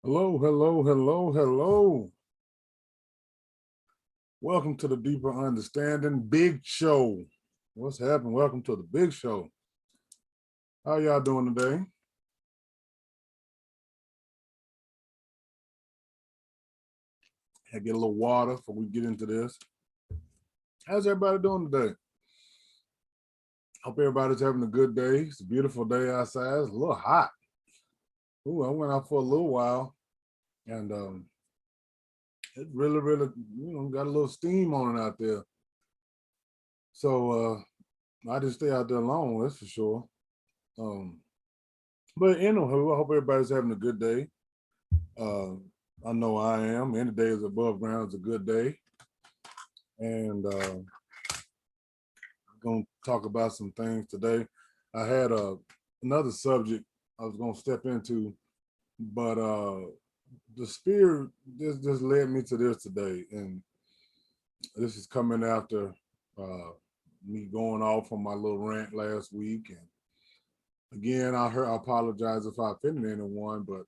Hello, hello, hello, hello. Welcome to the Deeper Understanding Big Show. What's happening? Welcome to the Big Show. How y'all doing today? I get a little water before we get into this. How's everybody doing today? Hope everybody's having a good day. It's a beautiful day outside. It's a little hot. Ooh, I went out for a little while and it really, got a little steam on it out there. So I just stay out there alone, that's for sure. Um, but anywho, I hope everybody's having a good day. Uh, I know I am. Any day is above ground is a good day. And I'm going to talk about some things today. I had another subject I was going to step into, but the spirit just led me to this today. And this is coming after me going off on my little rant last week. And again, I apologize if I offended anyone, but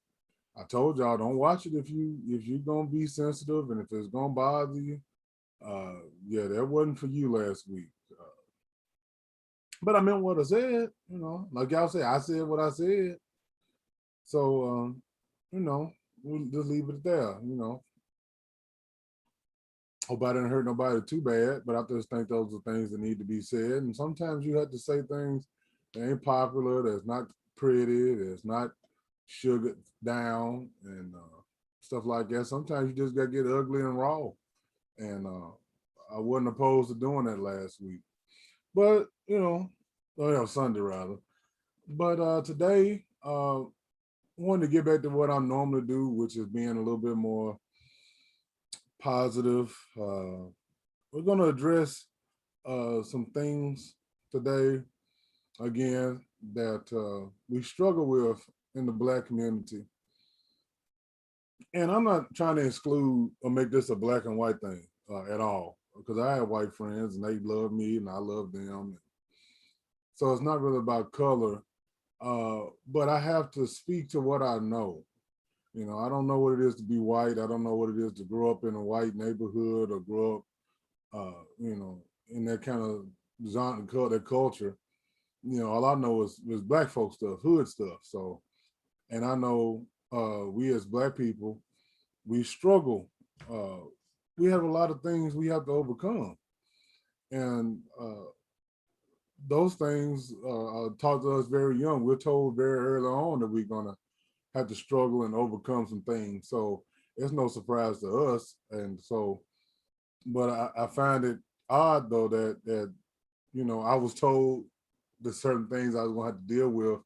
I told y'all don't watch it if you're gonna be sensitive and if it's gonna bother you. Yeah, that wasn't for you last week. But I meant what I said, like y'all say, I said what I said. So we'll just leave it there. Hope I didn't hurt nobody too bad, but I just think those are things that need to be said. And sometimes you have to say things that ain't popular, that's not pretty, that's not sugared down and stuff like that. Sometimes you just gotta get ugly and raw. And I wasn't opposed to doing that last week. But, Sunday rather. But today, wanted to get back to what I normally do, which is being a little bit more positive. We're going to address some things today, again, that we struggle with in the Black community. And I'm not trying to exclude or make this a black and white thing at all, because I have white friends and they love me and I love them. So it's not really about color, but I have to speak to what I know. I don't know what it is to be white. I don't know what it is to grow up in a white neighborhood or grow up, in that kind of genre, that culture. All I know is black folk stuff, hood stuff. So, and I know we as black people, we struggle. Uh, we have a lot of things we have to overcome, and those things are taught to us very young. We're told very early on that we're gonna have to struggle and overcome some things. So it's no surprise to us. And so, but I find it odd though that I was told the certain things I was gonna have to deal with.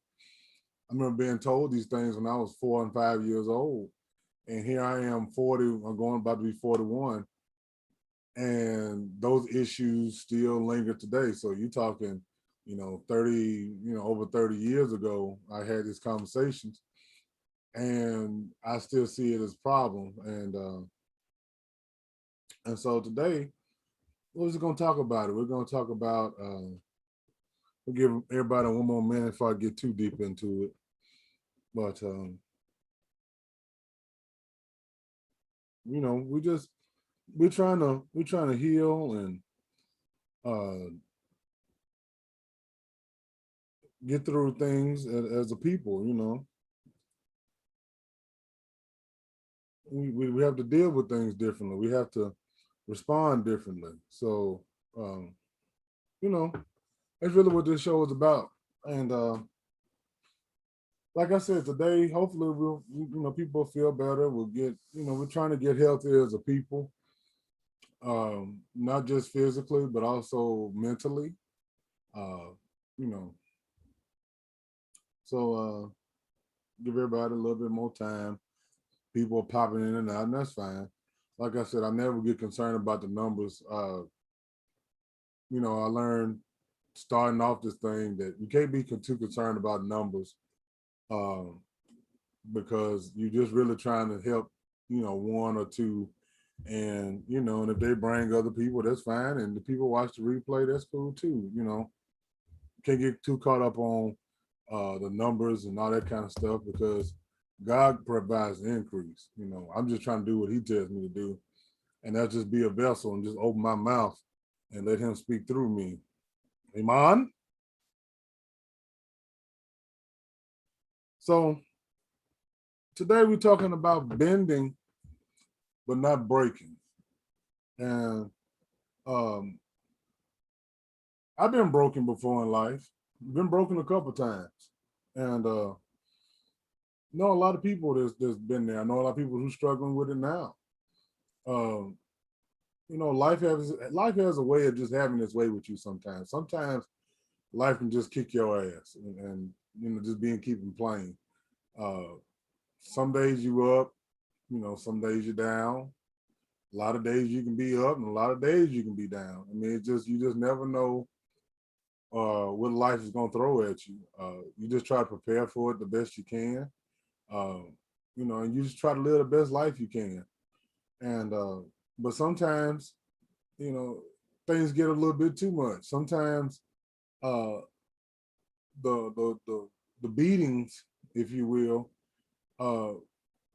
I remember being told these things when I was 4 and 5 years old, and here I am 40. I'm going about to be 41, and those issues still linger today. So you talking, 30, over 30 years ago, I had these conversations, and I still see it as a problem. And so today, we're just gonna talk about it. We're gonna talk about. We'll give everybody one more minute before I get too deep into it. But we're trying to heal and uh, get through things as a people. We have to deal with things differently. We have to respond differently. So um, you know, that's really what this show is about. And like I said today, hopefully people feel better. We'll get, we're trying to get healthier as a people, not just physically, but also mentally. Uh, you know, so give everybody a little bit more time. People are popping in and out, and that's fine. Like I said, I never get concerned about the numbers. I learned starting off this thing that you can't be too concerned about numbers, um, because you're just really trying to help, one or two. And if they bring other people, that's fine. And the people watch the replay, that's cool too. Can't get too caught up on the numbers and all that kind of stuff, because God provides the increase. I'm just trying to do what he tells me to do. And that's just be a vessel and just open my mouth and let him speak through me. Amen. So today we're talking about bending, but not breaking. And um, I've been broken before in life. Been broken a couple times. And know a lot of people that's been there. I know a lot of people who's struggling with it now. Um, life has a way of just having its way with you sometimes. Sometimes life can just kick your ass and just being keeping playing. Uh, some days you up, some days you're down. A lot of days you can be up and a lot of days you can be down. I mean, you just never know what life is gonna throw at you. You just try to prepare for it the best you can. Um, and you just try to live the best life you can. And but sometimes, you know, things get a little bit too much. Sometimes uh the the the, the beatings, if you will, uh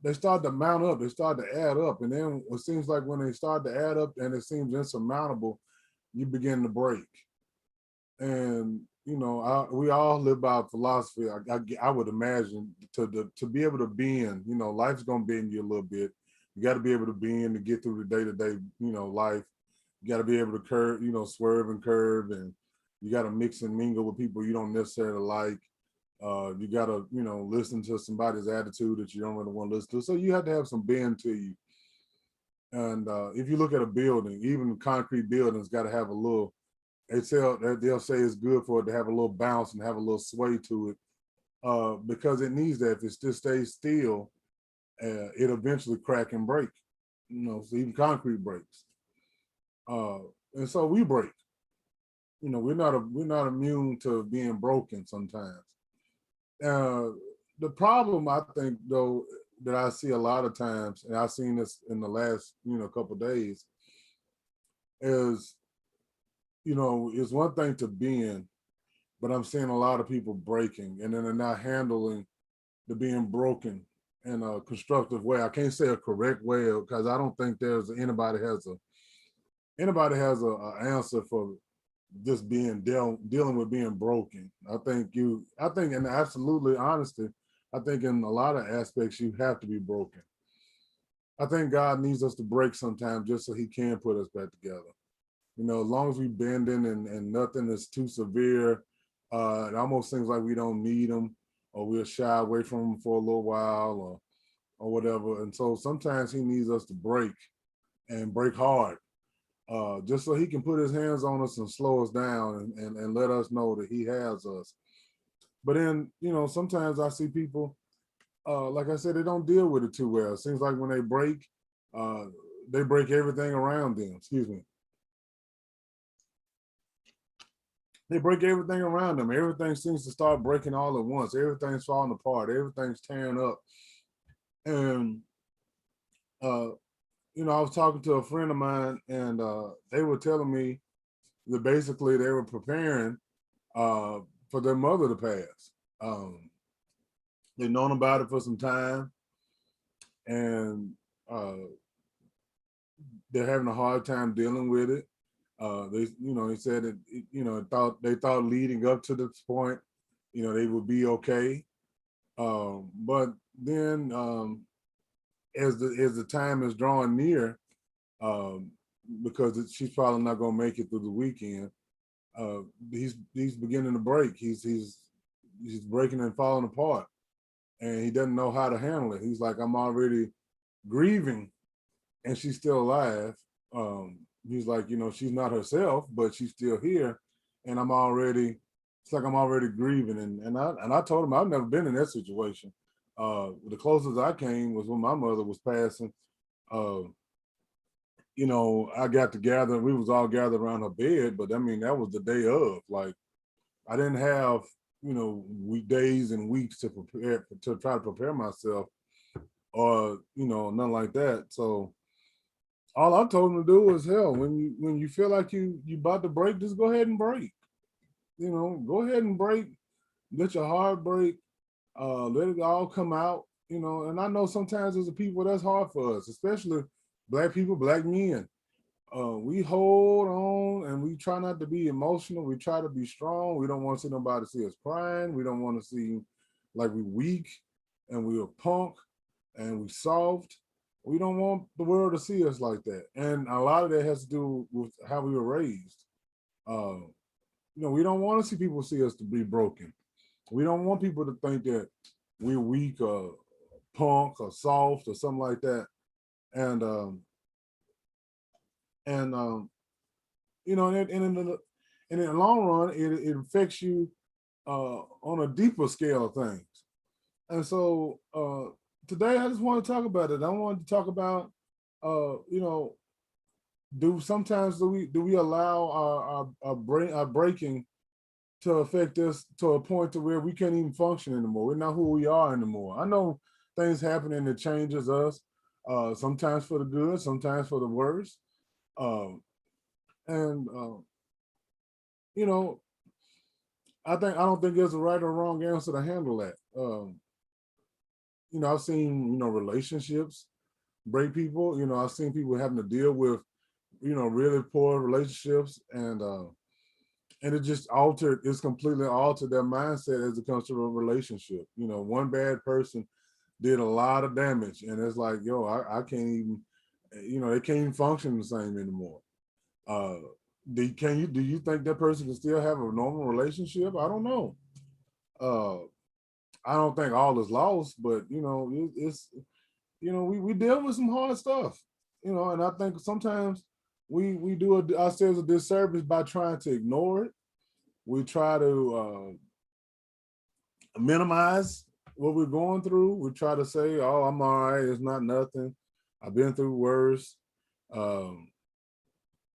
they start to mount up, they start to add up. And then it seems like when they start to add up and it seems insurmountable, you begin to break. And we all live by a philosophy. I would imagine to be able to bend. Life's gonna bend you a little bit. You got to be able to bend to get through the day to day, life. You got to be able to curve, swerve and curve, and you got to mix and mingle with people you don't necessarily like. You got to, listen to somebody's attitude that you don't really want to listen to. So you have to have some bend to you. And if you look at a building, even concrete buildings, got to have a little. They'll say it's good for it to have a little bounce and have a little sway to it, because it needs that. If it just stays still, it eventually crack and break. So even concrete breaks, uh, and so we break. We're not immune to being broken sometimes. Uh, the problem I think though that I see a lot of times, and I've seen this in the last couple of days, is it's one thing to bend, but I'm seeing a lot of people breaking, and then they're not handling the being broken in a constructive way. I can't say a correct way because I don't think there's anybody has a answer for just dealing with being broken. I think in absolutely honesty, I think in a lot of aspects you have to be broken. I think God needs us to break sometimes just so he can put us back together. As long as we bending and nothing is too severe, it almost seems like we don't need them, or we'll shy away from them for a little while, or whatever. And so sometimes he needs us to break and break hard, just so he can put his hands on us and slow us down and let us know that he has us. But then, sometimes I see people, like I said, they don't deal with it too well. It seems like when uh, they break everything around them. Excuse me. They break everything around them. Everything seems to start breaking all at once. Everything's falling apart. Everything's tearing up. And uh, I was talking to a friend of mine, and they were telling me that basically they were preparing uh, for their mother to pass. Um, they've known about it for some time, and uh, they're having a hard time dealing with it. They said that, they thought leading up to this point, they would be okay. But then, as the time is drawing near, um, because she's probably not going to make it through the weekend, uh, he's beginning to break. He's breaking and falling apart, and he doesn't know how to handle it. He's like, I'm already grieving, and she's still alive. Um, he's like, she's not herself, but she's still here, and it's like I'm already grieving. And I told him I've never been in that situation. The closest I came was when my mother was passing. Uh, I got to gather. We was all gathered around her bed, but I mean that was the day of. Like I didn't have days and weeks to prepare to try to prepare myself, or nothing like that. So all I told him to do was hell. When you feel like you about to break, just go ahead and break. Go ahead and break. Let your heart break. Let it all come out. And I know sometimes as a people that's hard for us, especially black people, black men. We hold on and we try not to be emotional. We try to be strong. We don't want to see nobody see us crying. We don't want to see like we weak and we are punk and we soft. We don't want the world to see us like that. And a lot of that has to do with how we were raised. Uh, we don't want to see people see us to be broken. We don't want people to think that we're weak or punk or soft or something like that. And and and in the long run, it affects you on a deeper scale of things. And so today, I just want to talk about it. I wanted to talk about, you know, do we allow our breaking to affect us to a point to where we can't even function anymore. We're not who we are anymore. I know things happen and it changes us, sometimes for the good, sometimes for the worse. Um, and you know, I don't think there's a right or wrong answer to handle that. I've seen relationships break people. I've seen people having to deal with really poor relationships, and it just altered. It's completely altered their mindset as it comes to a relationship. One bad person did a lot of damage, and it's like, yo, I can't even. They can't even function the same anymore. Uh, do you think that person can still have a normal relationship? I don't know. Uh, I don't think all is lost, but it's we deal with some hard stuff, and I think sometimes we do ourselves a disservice by trying to ignore it. We try to minimize what we're going through. We try to say, "Oh, I'm all right. It's not nothing. I've been through worse." Um,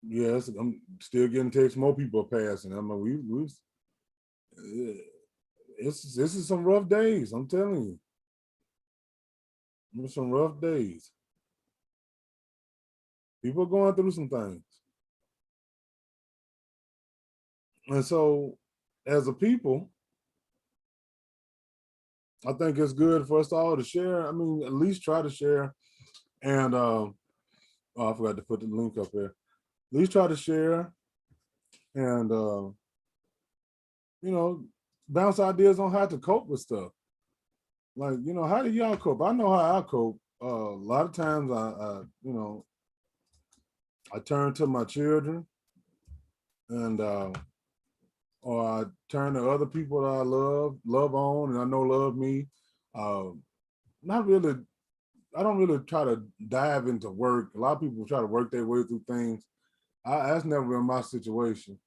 yes, I'm still getting texts. More people are passing. I mean, this is some rough days. I'm telling you, it's some rough days. People are going through some things, and so as a people, I think it's good for us all to share. I mean, at least try to share. And oh, I forgot to put the link up there. At least try to share and you know bounce ideas on how to cope with stuff. Like, how do y'all cope? I know how I cope. A lot of times I turn to my children and or I turn to other people that I love on, and I know love me. Um, Not really. I don't really try to dive into work. A lot of people try to work their way through things. That's never been my situation.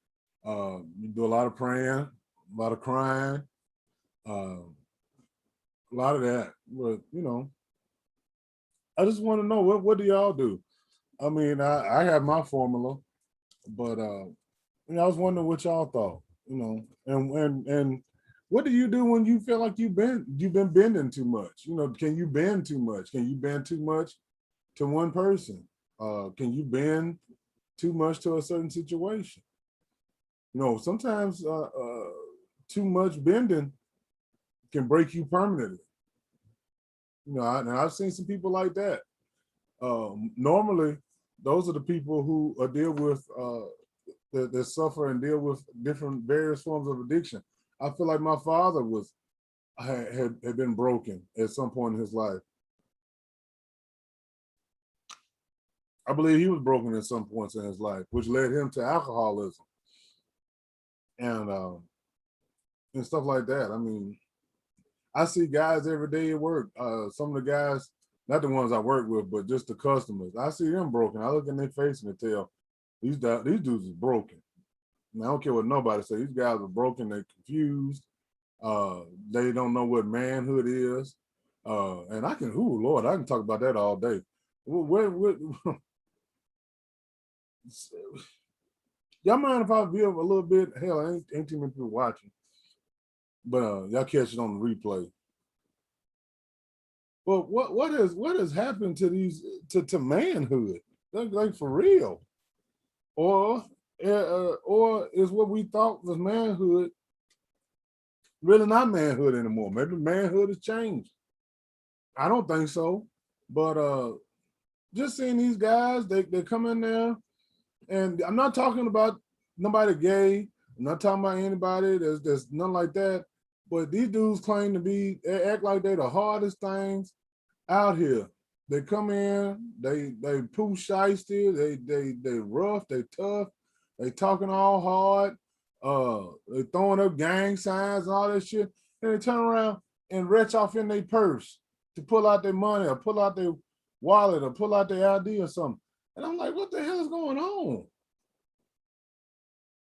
You do a lot of praying, a lot of crying, uh, a lot of that. But I just want to know what do y'all do? I mean, I have my formula, but I was wondering what y'all thought. And what do you do when you feel like you've been bending too much? Can you bend too much? Can you bend too much to one person? Can you bend too much to a certain situation? Sometimes too much bending can break you permanently. And I've seen some people like that. Normally, those are the people who deal with that suffer and deal with different various forms of addiction. I feel like my father had been broken at some point in his life. I believe he was broken at some points in his life, which led him to alcoholism and and stuff like that. I mean, I see guys every day at work. Some of the guys, not the ones I work with, but just the customers. I see them broken. I look in their face and I tell these dudes is broken. And I don't care what nobody says. These guys are broken. They're confused. They don't know what manhood is. And Lord, I can talk about that all day. Y'all mind if I veer a little bit? Hell, ain't too many people watching, but y'all catch it on the replay. Well, what has happened to these to manhood? Like for real, or or is what we thought was manhood really not manhood anymore? Maybe manhood has changed. I don't think so. But just seeing these guys, they come in there, and I'm not talking about nobody gay. I'm not talking about anybody. There's nothing like that. But these dudes claim to be, they act like they're the hardest things out here. They come in, they poo shiesty, they rough, they tough, they talking all hard, they throwing up gang signs and all that shit. And they turn around and retch off in their purse to pull out their money or pull out their wallet or pull out their ID or something. And I'm like, what the hell is going on?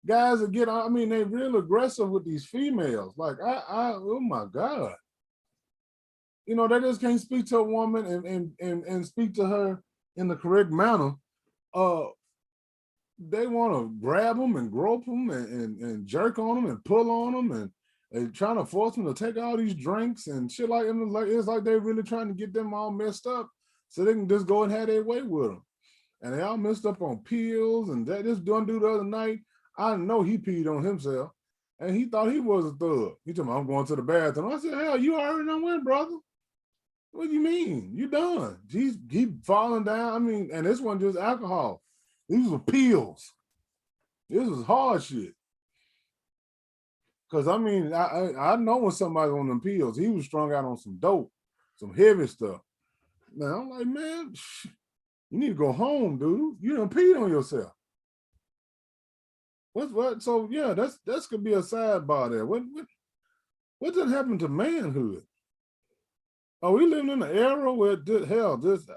Guys that get, I mean, they real aggressive with these females. Like, oh my God. You know, they just can't speak to a woman and speak to her in the correct manner. Uh, they want to grab them and grope them and jerk on them and pull on them and they trying to force them to take all these drinks and shit like them. Like it's like they're really trying to get them all messed up so they can just go and have their way with them. And they all messed up on pills and that. This dude the other night, I know he peed on himself and he thought he was a thug. He told me, I'm going to the bathroom. I said, hell, you already done went, brother. What do you mean? You done? He's keep falling down. I mean, and this wasn't just alcohol. These were pills. This was hard shit. Cause I mean, I know when somebody's on them pills, he was strung out on some dope, some heavy stuff. Now I'm like, man, you need to go home, dude. You done peed on yourself. What? So yeah, that's could be a sidebar there. What did happen to manhood? Are we living in an era where this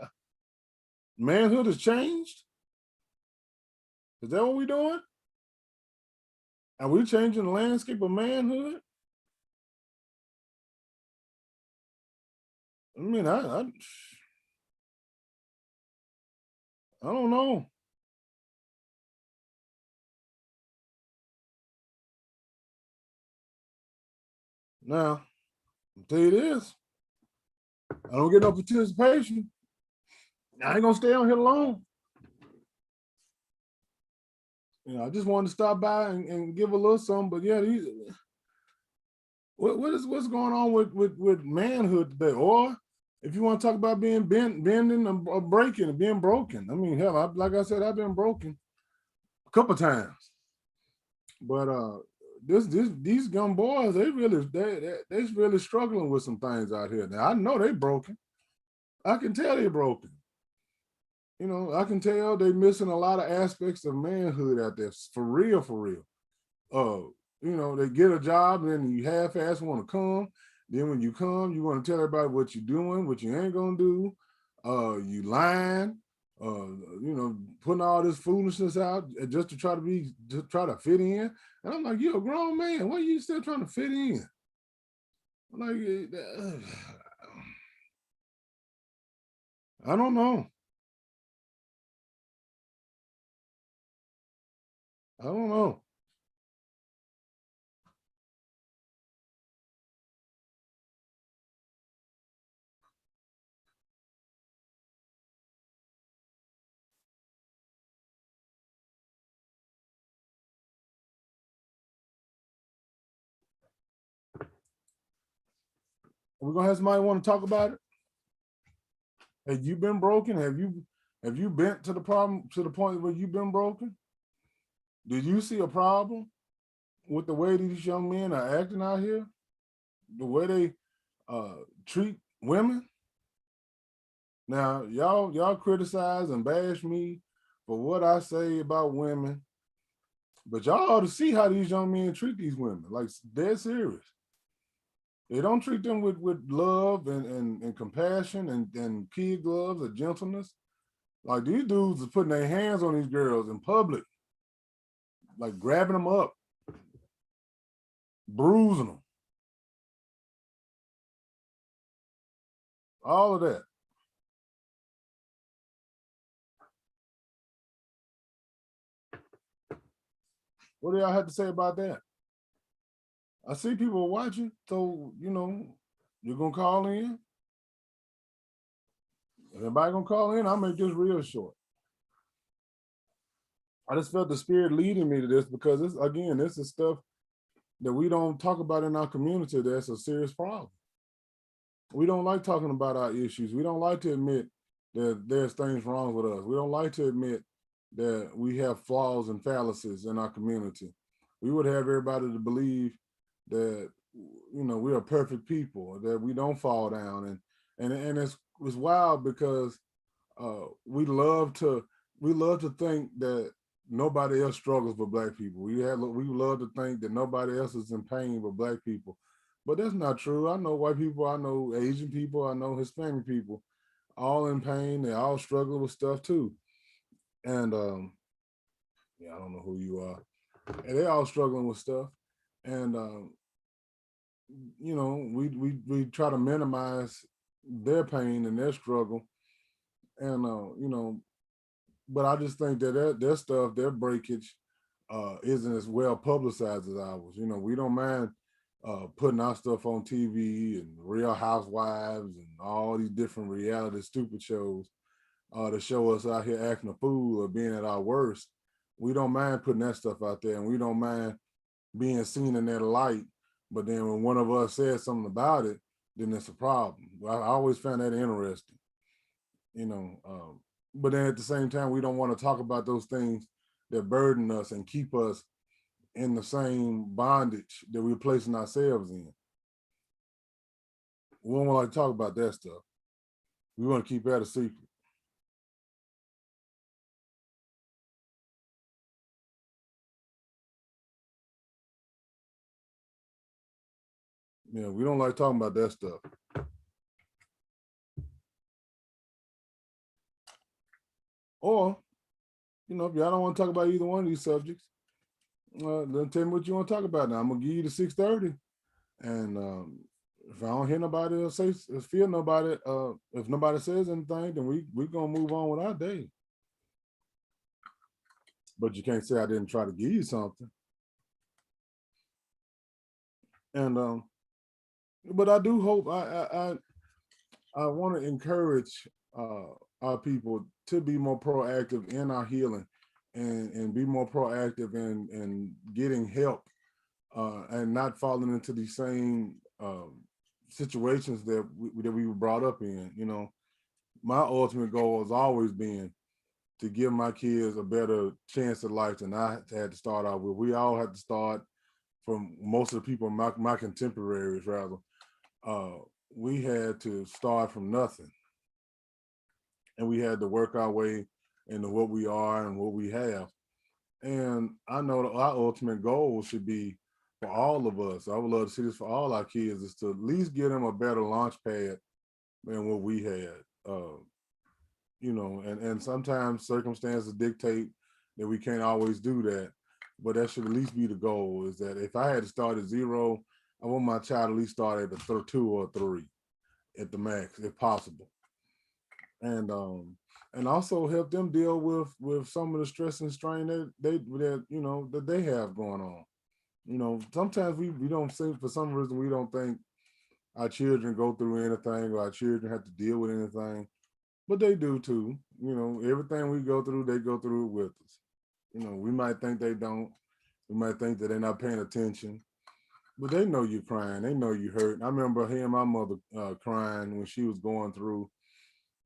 manhood has changed? Is that what we doing? Are we changing the landscape of manhood? I mean, I don't know. Now, I'll tell you this, I don't get no participation. I ain't gonna stay on here long. You know, I just wanted to stop by and give a little something. But yeah, what's going on with manhood today? Or if you want to talk about being bending or breaking or being broken, I mean, hell, like I said, I've been broken a couple times. But these young boys, they really struggling with some things out here. Now I know they broken. I can tell they broken. You know, I can tell they missing a lot of aspects of manhood out there. For real, for real. You know, they get a job and then you half-ass want to come. Then when you come, you want to tell everybody what you're doing, what you ain't gonna do. You lying, you know, putting all this foolishness out just to try to fit in. And I'm like, you're a grown man. Why are you still trying to fit in? Like, I don't know. I don't know. We're gonna have somebody want to talk about it. Have you been broken? Have you been to the problem to the point where you've been broken? Did you see a problem with the way these young men are acting out here? The way they treat women? Now, y'all criticize and bash me for what I say about women, but y'all ought to see how these young men treat these women. Like dead serious. They don't treat them with love and compassion and kid gloves or gentleness. Like these dudes are putting their hands on these girls in public, like grabbing them up, bruising them, all of that. What do y'all have to say about that? I see people watching, so you know, you're gonna call in. Everybody gonna call in. I'll make this real short. I just felt the spirit leading me to this because this is stuff that we don't talk about in our community. That's a serious problem. We don't like talking about our issues. We don't like to admit that there's things wrong with us. We don't like to admit that we have flaws and fallacies in our community. We would have everybody to believe that we are perfect people, that we don't fall down, and it's wild because we love to think that nobody else struggles but Black people. We love to think that nobody else is in pain but Black people, but that's not true. I know white people, I know Asian people, I know Hispanic people, all in pain. They all struggle with stuff too, and yeah, I don't know who you are, and they all struggling with stuff, and we try to minimize their pain and their struggle, and but I just think that their stuff, their breakage, isn't as well publicized as ours. We don't mind putting our stuff on TV and Real Housewives and all these different reality stupid shows to show us out here acting a fool or being at our worst. We don't mind putting that stuff out there, and we don't mind being seen in that light. But then when one of us says something about it, then it's a problem. I always found that interesting, you know. But then at the same time, we don't want to talk about those things that burden us and keep us in the same bondage that we're placing ourselves in. We don't want to talk about that stuff. We want to keep that a secret. We don't like talking about that stuff. Or, if y'all don't want to talk about either one of these subjects, then tell me what you want to talk about now. I'm gonna give you the 6:30. And if I don't hear nobody or feel nobody, if nobody says anything, then we're gonna move on with our day. But you can't say I didn't try to give you something. And but I do hope I want to encourage our people to be more proactive in our healing and be more proactive in getting help and not falling into these same situations that we were brought up in. My ultimate goal has always been to give my kids a better chance at life than I had to start out with. We all had to start from most of the people, my contemporaries rather. Uh, we had to start from nothing, and we had to work our way into what we are and what we have. And I know that our ultimate goal should be for all of us. I would love to see this for all our kids, is to at least give them a better launch pad than what we had. And sometimes circumstances dictate that we can't always do that, but that should at least be the goal. Is that if I had to start at zero, I want my child at least start at a 2 or 3 at the max, if possible, and also help them deal with some of the stress and strain that they have going on. Sometimes we don't think, for some reason, we don't think our children go through anything or our children have to deal with anything, but they do too. Everything we go through, they go through it with us. We might think they don't. We might think that they're not paying attention, but they know you're crying. They know you hurt. I remember hearing my mother crying when she was going through,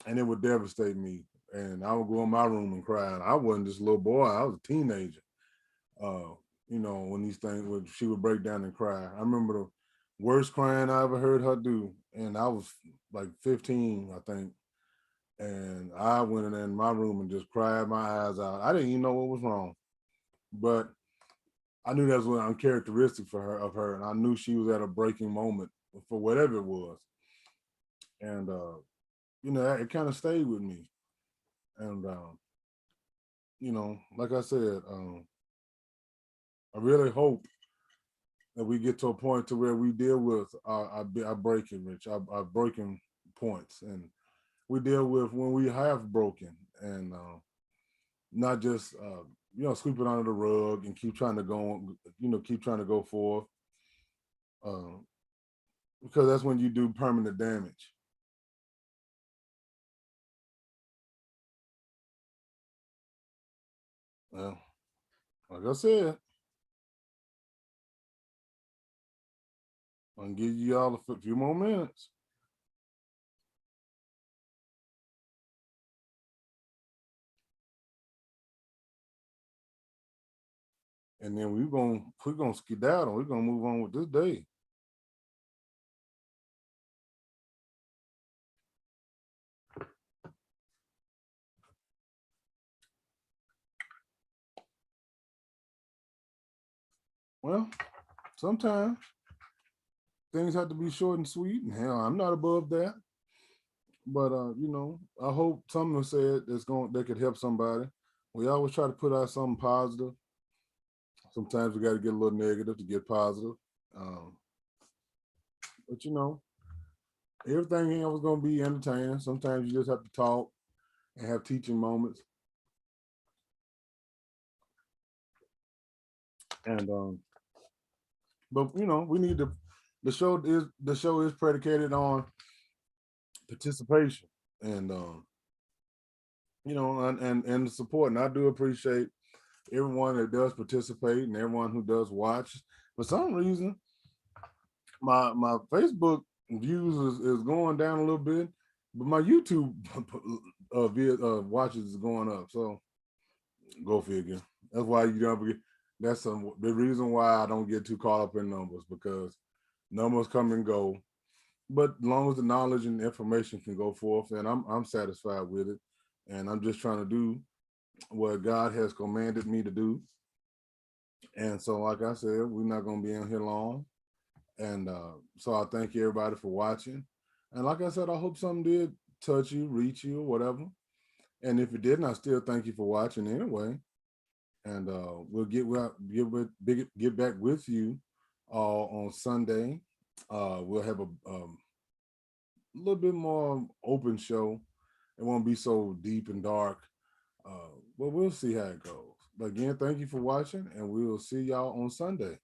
and it would devastate me. And I would go in my room and cry. And I wasn't just a little boy; I was a teenager. Uh, when these things she would break down and cry. I remember the worst crying I ever heard her do, and I was like 15, I think. And I went in my room and just cried my eyes out. I didn't even know what was wrong, but I knew that was uncharacteristic for her, and I knew she was at a breaking moment for whatever it was. And it kind of stayed with me. And like I said, I really hope that we get to a point to where we deal with our breaking, our breaking points, and we deal with when we have broken, and not just sweep it under the rug and keep trying to go forth, uh, because that's when you do permanent damage. Well, like I said, I'll give you all a few more minutes. and then we're gonna skedaddle. We're gonna move on with this day. Well, sometimes things have to be short and sweet, and hell, I'm not above that. But I hope something was said that could help somebody. We always try to put out something positive. Sometimes we got to get a little negative to get positive. Um, but everything ain't always gonna be entertaining. Sometimes you just have to talk and have teaching moments. And but we need to. The show is predicated on participation and and the support. And I do appreciate everyone that does participate and everyone who does watch. For some reason, my Facebook views is going down a little bit, but my YouTube watches is going up. So go figure. That's why you don't get. That's the reason why I don't get too caught up in numbers, because numbers come and go. But as long as the knowledge and information can go forth, then I'm satisfied with it, and I'm just trying to do what God has commanded me to do. And so, like I said, we're not going to be in here long. And so I thank you everybody for watching. And like I said, I hope something did touch you, reach you, or whatever. And if it didn't, I still thank you for watching anyway. And we'll get back with you on Sunday. We'll have a little bit more open show. It won't be so deep and dark, but we'll see how it goes. But again, thank you for watching, and we will see y'all on Sunday.